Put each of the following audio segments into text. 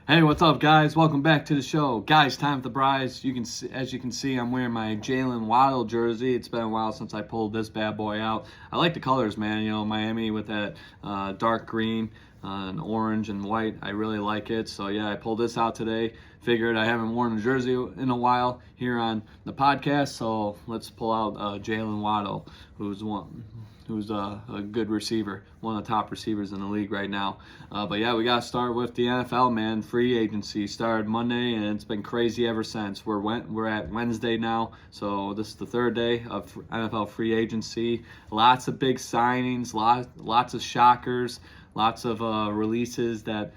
Hey, what's up, guys? Welcome back to the show, guys. Time for the prize. As you can see, I'm wearing my Jalen Waddle jersey. It's been a while since I pulled this bad boy out. I like the colors, man. You know, Miami with that dark green and orange and white. I really like it. So yeah, I pulled this out today. Figured I haven't worn a jersey in a while here on the podcast, so let's pull out Jalen Waddle, who's a good receiver, one of the top receivers in the league right now. But yeah, we got to start with the NFL, man. Free agency started Monday, and it's been crazy ever since. We're at Wednesday now, so this is the third day of NFL free agency. Lots of big signings, lots of shockers, lots of releases that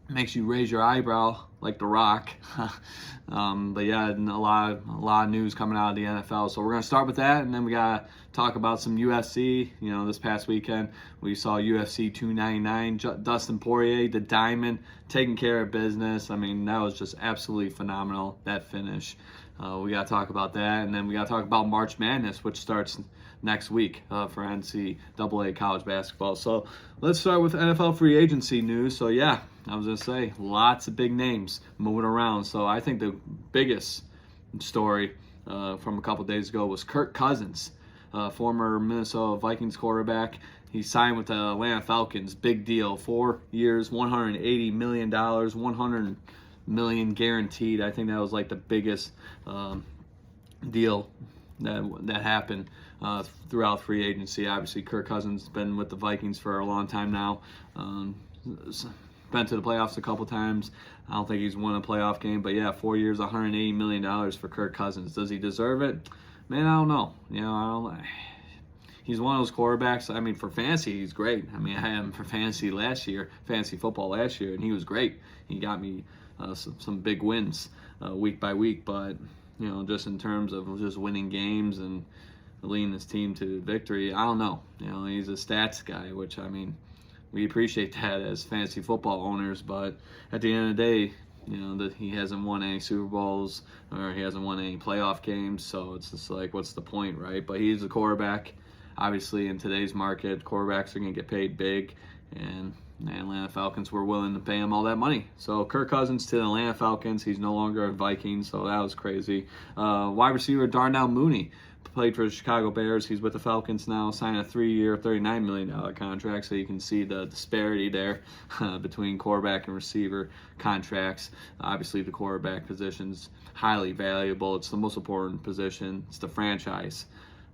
makes you raise your eyebrow like The Rock. But yeah, and a lot of news coming out of the NFL. So we're gonna start with that, and then we gotta talk about some UFC. You know, this past weekend we saw UFC 299. Dustin Poirier, the Diamond, taking care of business. I mean, that was just absolutely phenomenal, that finish. We gotta talk about that, and then we gotta talk about March Madness, which starts next week for NCAA college basketball. So let's start with NFL free agency news. So yeah, I was gonna say lots of big names moving around. So I think the biggest story from a couple days ago was Kirk Cousins, former Minnesota Vikings quarterback. He signed with the Atlanta Falcons. Big deal. 4 years, $180 million, $100 million guaranteed. I think that was like the biggest deal that happened throughout free agency. Obviously, Kirk Cousins has been with the Vikings for a long time now. Been to the playoffs a couple times. I don't think he's won a playoff game, but yeah, 4 years, $180 million for Kirk Cousins. Does he deserve it? Man, I don't know. You know, I don't. He's one of those quarterbacks. I mean, for fantasy, he's great. I mean, I had him for fantasy football last year, and he was great. He got me some big wins week by week. But you know, just in terms of just winning games and leading his team to victory, I don't know. You know, he's a stats guy, which I mean, we appreciate that as fantasy football owners. But at the end of the day, you know, that he hasn't won any Super Bowls or he hasn't won any playoff games. So it's just like, what's the point, right? But he's a quarterback. Obviously, in today's market, quarterbacks are going to get paid big, and the Atlanta Falcons were willing to pay him all that money. So Kirk Cousins to the Atlanta Falcons. He's no longer a Viking, so that was crazy. Wide receiver Darnell Mooney played for the Chicago Bears. He's with the Falcons now, signed a 3-year, $39 million contract, so you can see the disparity there between quarterback and receiver contracts. Obviously, the quarterback position's highly valuable. It's the most important position. It's the franchise.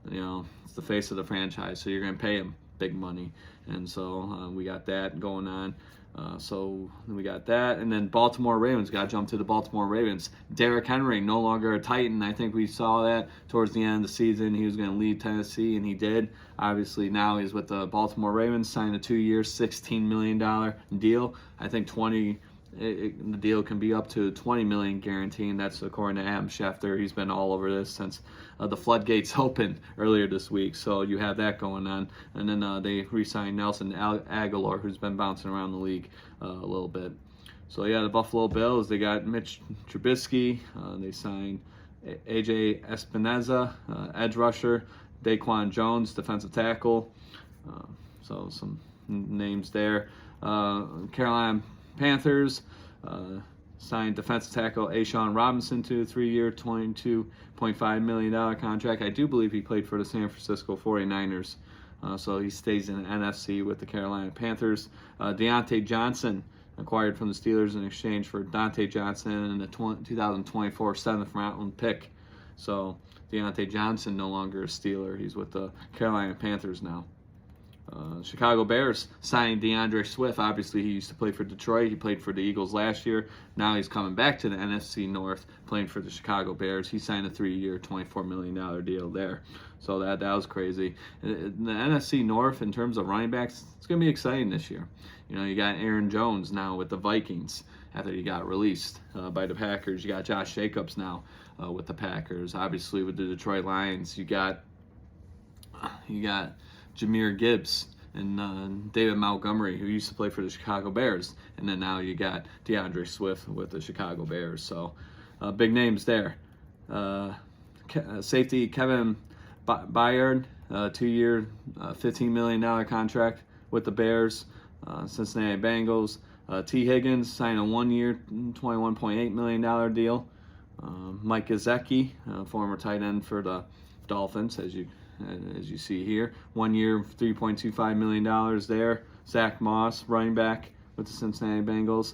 You know, it's the face of the franchise, so you're going to pay him big money. And so we got that going on. So we got that. And then Baltimore Ravens, got to jump to the Baltimore Ravens. Derrick Henry, no longer a Titan. I think we saw that towards the end of the season. He was going to leave Tennessee, and he did. Obviously, now he's with the Baltimore Ravens, signed a 2-year, $16 million deal. I think the deal can be up to $20 million guaranteed. That's according to Adam Schefter. He's been all over this since the floodgates opened earlier this week. So you have that going on. And then they re-signed Nelson Aguilar, who's been bouncing around the league a little bit. So yeah, the Buffalo Bills, they got Mitch Trubisky. They signed AJ Espinoza, edge rusher. Daquan Jones, defensive tackle. So some names there. Carolina Panthers signed defensive tackle A'Shawn Robinson to a 3-year, $22.5 million contract. I do believe he played for the San Francisco 49ers. So he stays in the NFC with the Carolina Panthers. Deontay Johnson, acquired from the Steelers in exchange for Dante Johnson and the 2024 7th round pick. So Deontay Johnson no longer a Steeler. He's with the Carolina Panthers now. Chicago Bears signed DeAndre Swift. Obviously, he used to play for Detroit. He played for the Eagles last year. Now he's coming back to the NFC North, playing for the Chicago Bears. He signed a 3-year, $24 million deal there. So that was crazy. The NFC North, in terms of running backs, it's going to be exciting this year. You know, you got Aaron Jones now with the Vikings after he got released by the Packers. You got Josh Jacobs now with the Packers. Obviously, with the Detroit Lions, you got Jahmyr Gibbs and David Montgomery, who used to play for the Chicago Bears. And then now you got DeAndre Swift with the Chicago Bears. So big names there. Safety Kevin Byard, 2-year, $15 million contract with the Bears. Cincinnati Bengals. T. Higgins signed a 1-year, $21.8 million deal. Mike Gesicki, former tight end for the Dolphins, as you see here, 1 year, $3.25 million there. Zach Moss, running back with the Cincinnati Bengals.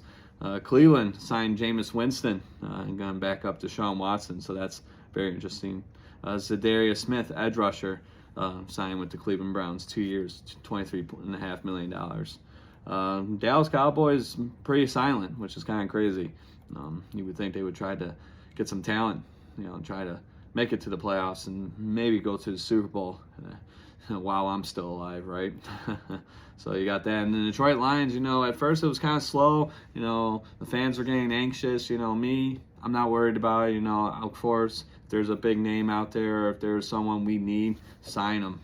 Cleveland signed Jameis Winston and gone back up to Deshaun Watson, so that's very interesting. Zadarius Smith, edge rusher, signed with the Cleveland Browns, 2 years, $23.5 million. Dallas Cowboys, pretty silent, which is kind of crazy. You would think they would try to get some talent, try to make it to the playoffs and maybe go to the Super Bowl while I'm still alive, right? So you got that. And the Detroit Lions, at first it was kind of slow. The fans were getting anxious. Me, I'm not worried about it. Of course, if there's a big name out there, or if there's someone we need, sign them.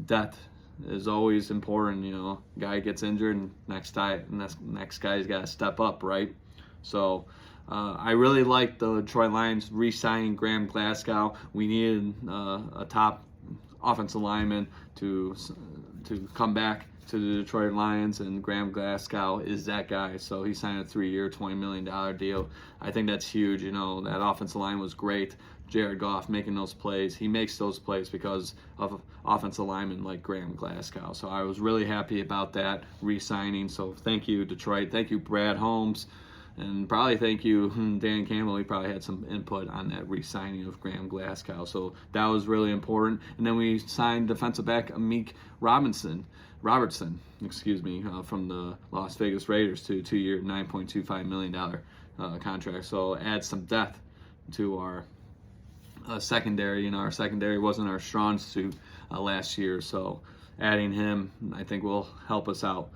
Depth is always important. Guy gets injured, and next guy's got to step up, right? So I really like the Detroit Lions re-signing Graham Glasgow. We needed a top offensive lineman to come back to the Detroit Lions, and Graham Glasgow is that guy. So he signed a 3-year, $20 million deal. I think that's huge. That offensive line was great. Jared Goff making those plays. He makes those plays because of offensive linemen like Graham Glasgow. So I was really happy about that re-signing. So thank you, Detroit. Thank you, Brad Holmes. And probably thank you, Dan Campbell. He probably had some input on that re-signing of Graham Glasgow. So that was really important. And then we signed defensive back Amik Robertson, from the Las Vegas Raiders to a 2-year, $9.25 million contract. So add some depth to our secondary. Our secondary wasn't our strong suit last year. So adding him, I think, will help us out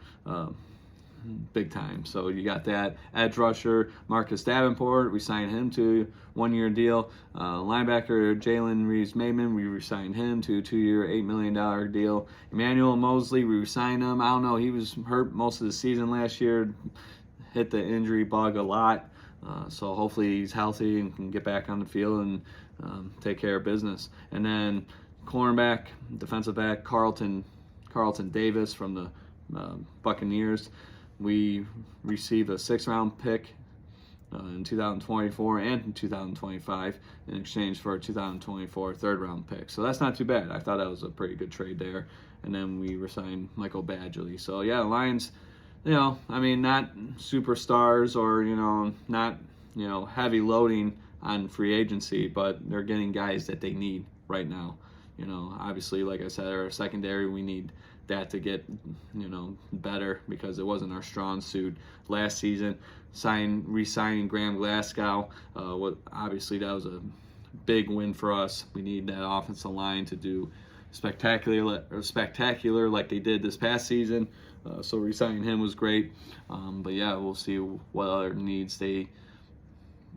big time. So you got that. Edge rusher Marcus Davenport, we signed him to a 1-year deal. Linebacker Jalen Reeves-Maybin, we re-signed him to a 2-year, $8 million deal. Emmanuel Mosley, we re-signed him. I don't know, he was hurt most of the season last year, hit the injury bug a lot. So hopefully he's healthy and can get back on the field and take care of business. And then cornerback, defensive back Carlton Davis from the Buccaneers. We received a 6th-round pick in 2024 and in 2025 in exchange for a 2024 3rd-round pick. So that's not too bad. I thought that was a pretty good trade there. And then we re-signed Michael Badgley. So yeah, the Lions, not superstars or, not, heavy loading on free agency, but they're getting guys that they need right now. Obviously, like I said, our secondary, we need that to get, better because it wasn't our strong suit last season. Re-signing Graham Glasgow, obviously that was a big win for us. We need that offensive line to do spectacular like they did this past season. So re-signing him was great. But yeah, we'll see what other needs they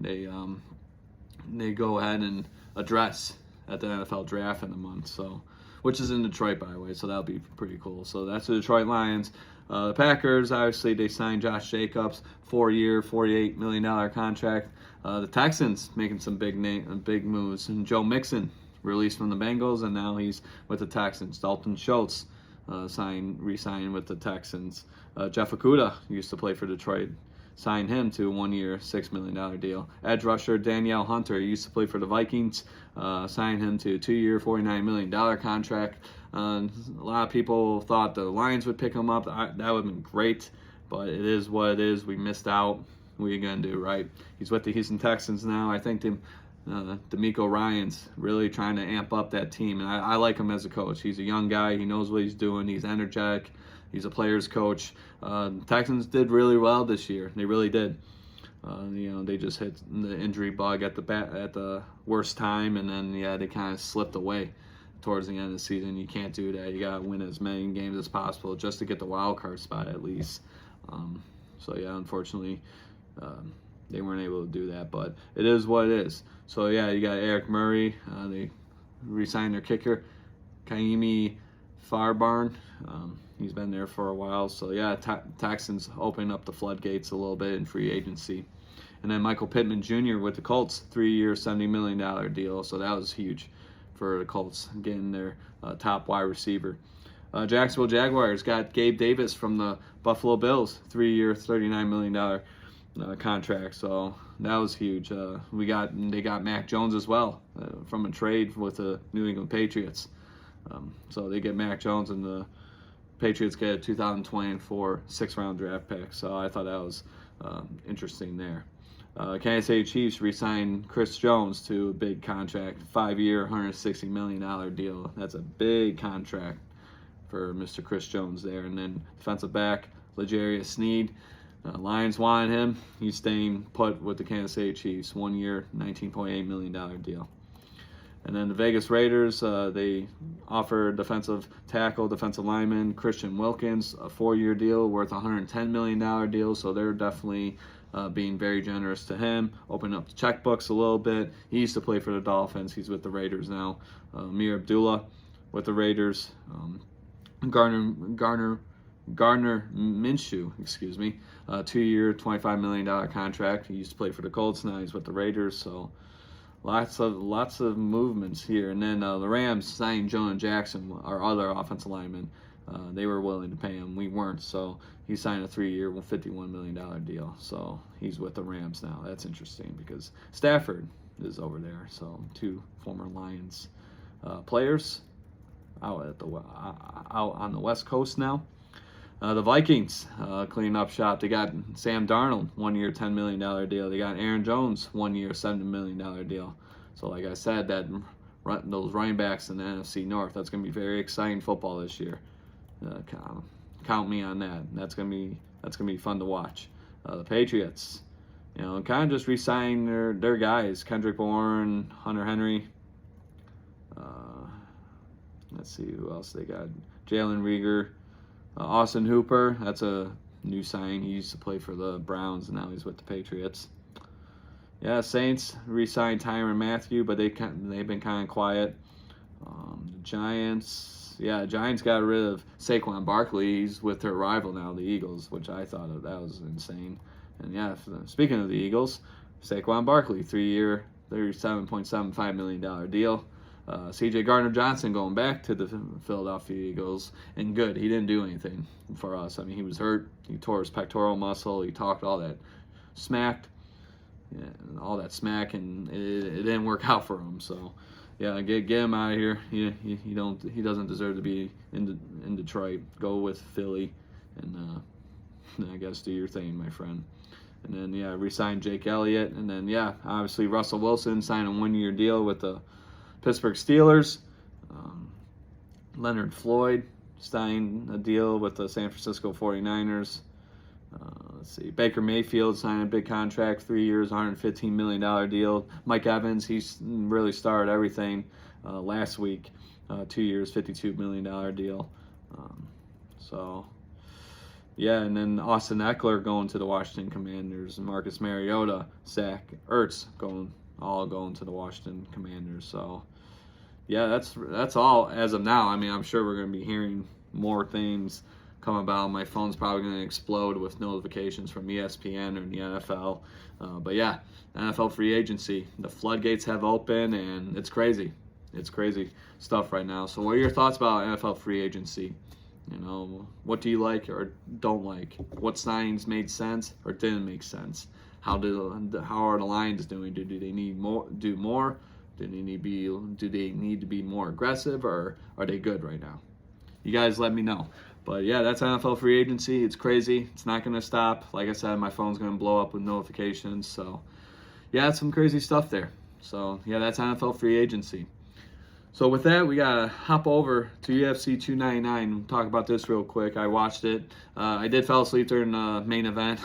go ahead and address at the NFL draft in a month. So, which is in Detroit, by the way, so that'll be pretty cool. So that's the Detroit Lions. The Packers, obviously, they signed Josh Jacobs, 4-year, $48 million contract. The Texans making some big moves. And Joe Mixon released from the Bengals, and now he's with the Texans. Dalton Schultz re-signed with the Texans. Jeff Okudah used to play for Detroit. Signed him to a 1-year, $6 million deal. Edge rusher Danielle Hunter, he used to play for the Vikings. Signed him to a 2-year, $49 million contract. A lot of people thought the Lions would pick him up. That would have been great, but it is what it is. We missed out. What are you going to do, right? He's with the Houston Texans now. I think DeMeco Ryans really trying to amp up that team, and I like him as a coach. He's a young guy. He knows what he's doing. He's energetic. He's a player's coach. Texans did really well this year. They really did. They just hit the injury bug at the worst time, and then they kind of slipped away towards the end of the season. You can't do that. You got to win as many games as possible just to get the wild card spot at least. Unfortunately, they weren't able to do that, but it is what it is. So you got Eric Murray. They re-signed their kicker, Kaimi Fairbairn. He's been there for a while. So Texans opening up the floodgates a little bit in free agency. And then Michael Pittman Jr. with the Colts, 3-year, $70 million deal. So that was huge for the Colts, getting their top wide receiver. Jacksonville Jaguars got Gabe Davis from the Buffalo Bills, 3-year, $39 million contract. So that was huge. They got Mac Jones as well from a trade with the New England Patriots. So they get Mac Jones, and the Patriots get a 2024 6th-round draft pick. So I thought that was interesting there. Kansas City Chiefs re-signed Chris Jones to a big contract, 5-year, $160 million deal. That's a big contract for Mr. Chris Jones there. And then defensive back, L'Jarius Sneed. Lions wanted him. He's staying put with the Kansas City Chiefs, 1-year, $19.8 million deal. And then the Vegas Raiders, they offered defensive tackle, defensive lineman Christian Wilkins, a 4-year deal worth $110 million deal. So they're definitely being very generous to him, opening up the checkbooks a little bit. He used to play for the Dolphins. He's with the Raiders now. Amir Abdullah with the Raiders. Gardner Minshew, 2-year, $25 million contract. He used to play for the Colts. Now he's with the Raiders. So lots of movements here. And then the Rams signed Jonah Jackson, our other offensive lineman. They were willing to pay him. We weren't. So he signed a 3-year, $51 million deal. So he's with the Rams now. That's interesting because Stafford is over there. So 2 former Lions players out on the West Coast now. The Vikings cleaning up shop. They got Sam Darnold, 1-year, $10 million deal. They got Aaron Jones, 1-year, $7 million deal. So like I said, those running backs in the NFC North, that's going to be very exciting football this year. Count me on that. That's gonna be fun to watch. The Patriots, kind of just re-signing their guys. Kendrick Bourne, Hunter Henry. Let's see who else they got. Jalen Reagor, Austin Hooper. That's a new signing. He used to play for the Browns, and now he's with the Patriots. Yeah, Saints re-signed Tyrann Mathieu, but they've been kind of quiet. The Giants. Yeah, Giants got rid of Saquon Barkley. He's with their rival now, the Eagles, which I thought that was insane. And yeah, speaking of the Eagles, Saquon Barkley, 3-year, $37.75 million deal. C.J. Gardner-Johnson going back to the Philadelphia Eagles, and good. He didn't do anything for us. I mean, he was hurt. He tore his pectoral muscle. He talked all that smack, and it didn't work out for him. So. Yeah, get him out of here. He doesn't deserve to be in Detroit. Go with Philly, and I guess do your thing, my friend. And then re-sign Jake Elliott, and then obviously Russell Wilson signed a 1-year deal with the Pittsburgh Steelers. Leonard Floyd signed a deal with the San Francisco 49ers. Let's see. Baker Mayfield signed a big contract, 3 years, $115 million deal. Mike Evans, he's really started everything last week. 2 years, $52 million deal. And then Austin Eckler going to the Washington Commanders. Marcus Mariota, Zach Ertz going to the Washington Commanders. So, yeah, that's all as of now. I mean, I'm sure we're going to be hearing more things come about. My phone's probably going to explode with notifications from ESPN or the NFL. But yeah, NFL free agency. The floodgates have opened, and it's crazy. It's crazy stuff right now. So what are your thoughts about NFL free agency? What do you like or don't like? What signings made sense or didn't make sense? How are the Lions doing? Do they need more? Do more? Do they need to be more aggressive, or are they good right now? You guys let me know. But yeah, that's NFL free agency. It's crazy. It's not going to stop. Like I said, my phone's going to blow up with notifications. So yeah, it's some crazy stuff there. So yeah, that's NFL free agency. So with that, we got to hop over to UFC 299 and talk about this real quick. I watched it. I did fall asleep during the main event,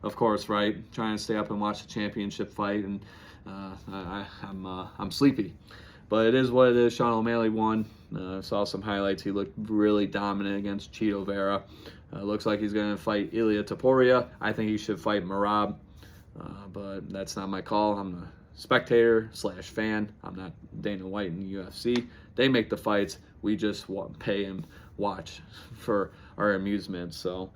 of course, right? Trying to stay up and watch the championship fight, and I'm sleepy. But it is what it is. Sean O'Malley won. Saw some highlights. He looked really dominant against Chito Vera. Looks like he's going to fight Ilia Topuria. I think he should fight Merab. But that's not my call. I'm a spectator/fan. I'm not Dana White in the UFC. They make the fights. We just pay and watch for our amusement. So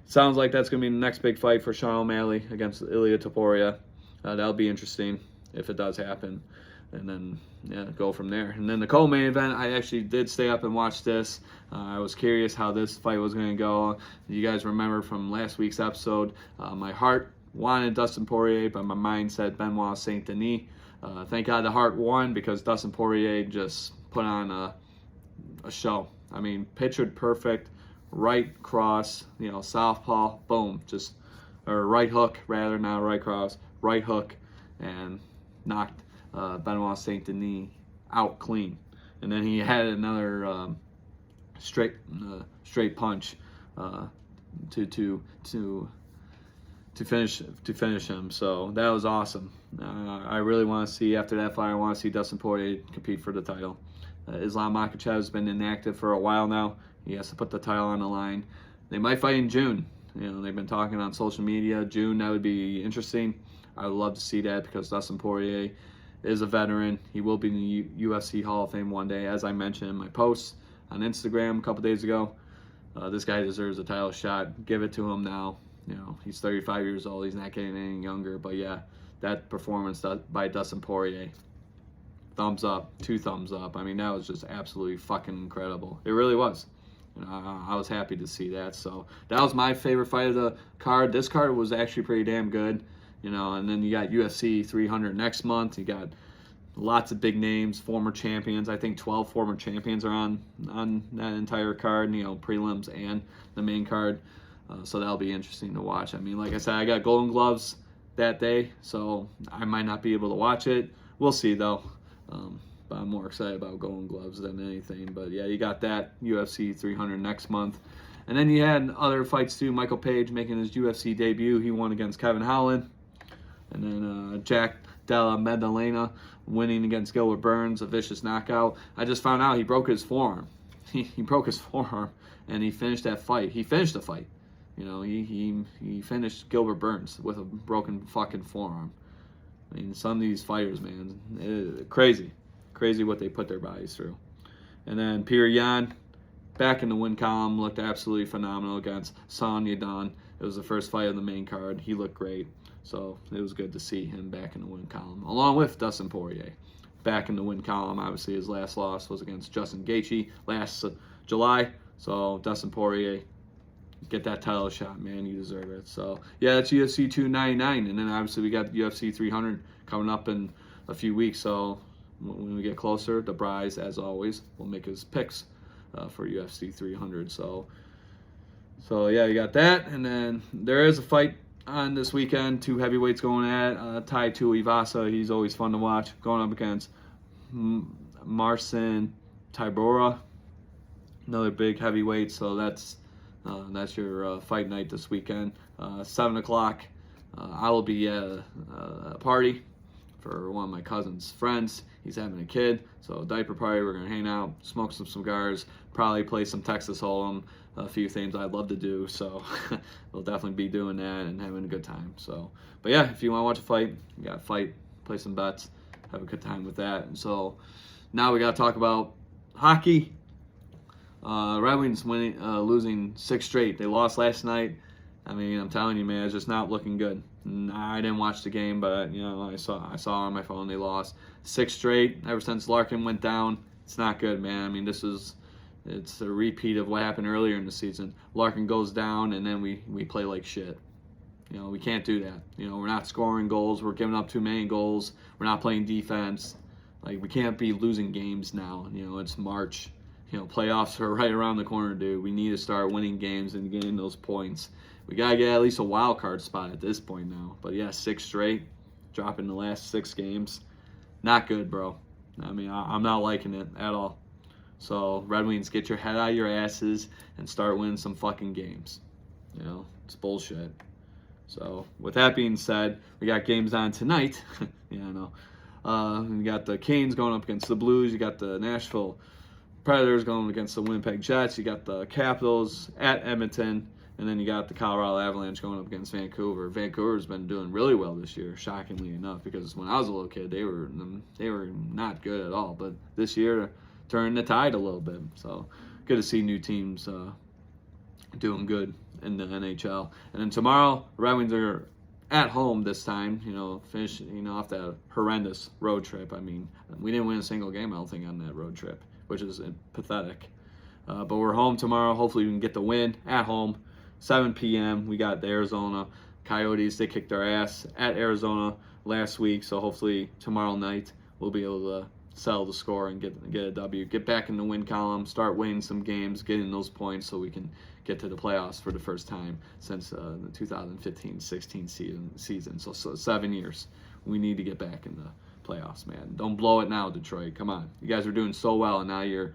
it sounds like that's going to be the next big fight for Sean O'Malley against Ilia Topuria. That'll be interesting if it does happen. and then go from there. And then the co-main event, I actually did stay up and watch this. I was curious how this fight was going to go. You guys remember from last week's episode, my heart wanted Dustin Poirier, but my mind said Benoit Saint Denis. Thank God the heart won, because Dustin Poirier just put on a show. I mean, pictured perfect, right cross, southpaw, boom, or right hook rather, not right cross, right hook, and knocked Benoit Saint Denis out clean. And then he had another straight punch to finish him. So that was awesome. I really want to see, after that fight, I want to see Dustin Poirier compete for the title. Islam Makhachev has been inactive for a while now. He has to put the title on the line. They might fight in June. They've been talking on social media. June, that would be interesting. I would love to see that, because Dustin Poirier is a veteran. He will be in the UFC Hall of Fame one day, as I mentioned in my posts on Instagram a couple days ago. This guy deserves a title shot. Give it to him now. He's 35 years old. He's not getting any younger. But yeah, that performance by Dustin Poirier, thumbs up, 2 thumbs up. I mean, that was just absolutely fucking incredible. It really was. I was happy to see that. So that was my favorite fight of the card. This card was actually pretty damn good. And then you got UFC 300 next month. You got lots of big names, former champions. I think 12 former champions are on that entire card, prelims and the main card. So that'll be interesting to watch. I mean, like I said, I got Golden Gloves that day, so I might not be able to watch it. We'll see, though. But I'm more excited about Golden Gloves than anything. But yeah, you got that UFC 300 next month. And then you had other fights too. Michael Page making his UFC debut. He won against Kevin Holland. And then Jack Della Maddalena winning against Gilbert Burns, a vicious knockout. I just found out he broke his forearm. He broke his forearm, and he finished that fight. He finished the fight. He finished Gilbert Burns with a broken fucking forearm. I mean, some of these fighters, man, crazy what they put their bodies through. And then Petr Yan, back in the win column, looked absolutely phenomenal against Song Yadong. It was the first fight of the main card. He looked great. So it was good to see him back in the win column, along with Dustin Poirier. Back in the win column, obviously his last loss was against Justin Gaethje last July. So Dustin Poirier, get that title shot, man. You deserve it. So yeah, that's UFC 299, and then obviously we got UFC 300 coming up in a few weeks. So when we get closer, the Bryce, as always, will make his picks for UFC 300. So yeah, you got that, and then there is a fight on this weekend. 2 heavyweights going at Tai Tuivasa. He's always fun to watch, going up against Marcin Tybura, another big heavyweight. So that's your fight night this weekend. 7 o'clock. I will be at a party for one of my cousin's friends. He's having a kid, so diaper party. We're gonna hang out, smoke some cigars, probably play some Texas Hold'em, a few things I'd love to do. So we'll definitely be doing that and having a good time. So, but yeah, if you want to watch a fight, you got to fight, play some bets, have a good time with that. And so now we got to talk about hockey. Red Wings losing 6 straight. They lost last night. I mean, I'm telling you, man, it's just not looking good. I didn't watch the game, but I saw on my phone they lost 6 straight ever since Larkin went down. It's not good, man. I mean, it's a repeat of what happened earlier in the season. Larkin goes down, and then we play like shit. We can't do that. We're not scoring goals. We're giving up too many goals. We're not playing defense. Like, we can't be losing games now. It's March. Playoffs are right around the corner, dude. We need to start winning games and getting those points. We got to get at least a wild card spot at this point now. But yeah, 6 straight, dropping the last 6 games. Not good, bro. I mean, I'm not liking it at all. So, Red Wings, get your head out of your asses and start winning some fucking games. It's bullshit. So, with that being said, we got games on tonight. Yeah, I know. We got the Canes going up against the Blues. You got the Nashville Predators going against the Winnipeg Jets. You got the Capitals at Edmonton. And then you got the Colorado Avalanche going up against Vancouver. Vancouver's been doing really well this year, shockingly enough, because when I was a little kid, they were not good at all. But this year, turning the tide a little bit. So good to see new teams doing good in the NHL. And then tomorrow, Red Wings are at home this time, finish, off that horrendous road trip. I mean, we didn't win a single game, I don't think, on that road trip, which is pathetic. But we're home tomorrow. Hopefully we can get the win at home, 7 p.m. We got the Arizona Coyotes. They kicked our ass at Arizona last week, so hopefully tomorrow night we'll be able to settle the score and get a W, get back in the win column, start winning some games, getting those points so we can get to the playoffs for the first time since the 2015-16 season. So 7 years. We need to get back in the playoffs, man. Don't blow it now, Detroit. Come on. You guys are doing so well, and now you're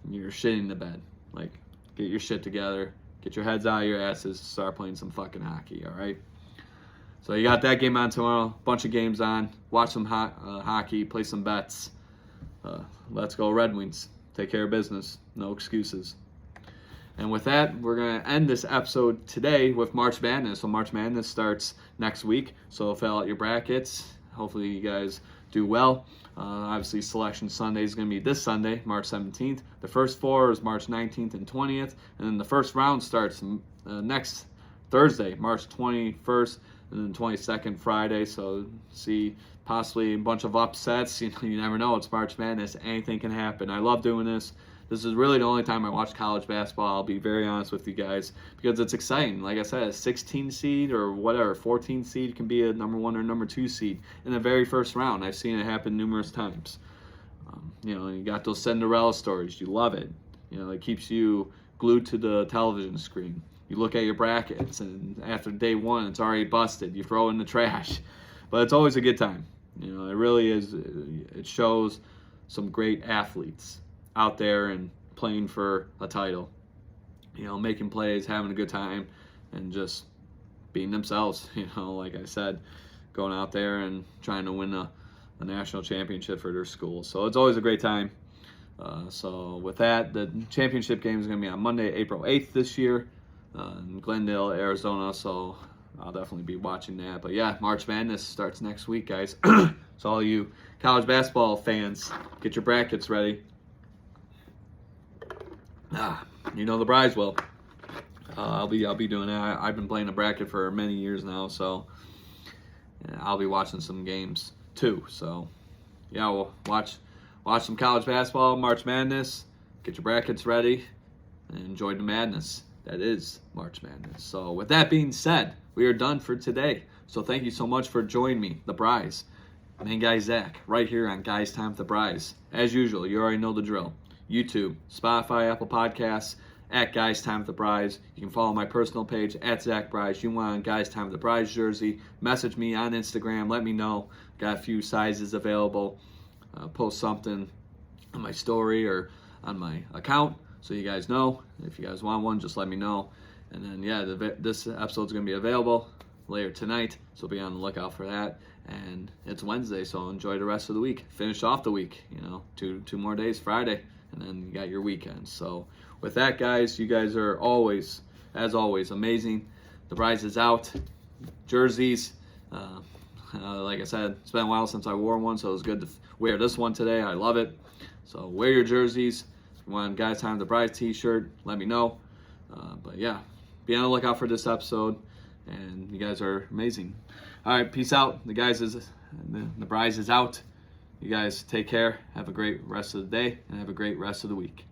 shitting the bed. Like, get your shit together. Get your heads out of your asses. Start playing some fucking hockey, all right? So you got that game on tomorrow. Bunch of games on. Watch some hockey. Play some bets. Let's go Red Wings. Take care of business. No excuses. And with that, we're going to end this episode today with March Madness. So March Madness starts next week. So fill out your brackets. Hopefully you guys do well. Obviously, Selection Sunday is going to be this Sunday, March 17th. The first four is March 19th and 20th. And then the first round starts next Thursday, March 21st, and then 22nd, Friday. So see possibly a bunch of upsets. You never know. It's March Madness. Anything can happen. I love doing this. This is really the only time I watch college basketball, I'll be very honest with you guys, because it's exciting. Like I said, a 16 seed or whatever, 14 seed can be a number 1 or number 2 seed in the very first round. I've seen it happen numerous times. You got those Cinderella stories. You love it. It keeps you glued to the television screen. You look at your brackets, and after day one, it's already busted. You throw it in the trash. But it's always a good time. It really is. It shows some great athletes out there and playing for a title, making plays, having a good time, and just being themselves. Like I said, going out there and trying to win a national championship for their school. So it's always a great time. So with that, the championship game is going to be on Monday, April 8th this year in Glendale, Arizona. So I'll definitely be watching that. But yeah, March Madness starts next week, guys. So all you college basketball fans, get your brackets ready. The Bryes will. I'll be doing that. I've been playing a bracket for many years now, so I'll be watching some games too. So yeah, we'll watch some college basketball, March Madness. Get your brackets ready and enjoy the madness that is March Madness. So with that being said, we are done for today. So thank you so much for joining me, the Bryes, main guy Zach, right here on Guys Time with the Bryes. As usual, you already know the drill. YouTube, Spotify, Apple Podcasts, at Guys Time with the Bryes. You can follow my personal page, at Zach Bryes. You want a Guys Time with the Bryes jersey, message me on Instagram. Let me know. Got a few sizes available. Post something on my story or on my account so you guys know. If you guys want one, just let me know. And then, yeah, this episode's going to be available later tonight, so be on the lookout for that. And it's Wednesday, so enjoy the rest of the week. Finish off the week, 2 more days, Friday. And then you got your weekend. So with that, guys, you guys are always, as always, amazing. The Bryes is out. Jerseys. Like I said, it's been a while since I wore one, so it was good to wear this one today. I love it. So wear your jerseys. If you want Guys Time the Bryes t-shirt, let me know. But yeah, be on the lookout for this episode. And you guys are amazing. All right, peace out. The Bryes is out. You guys take care. Have a great rest of the day and have a great rest of the week.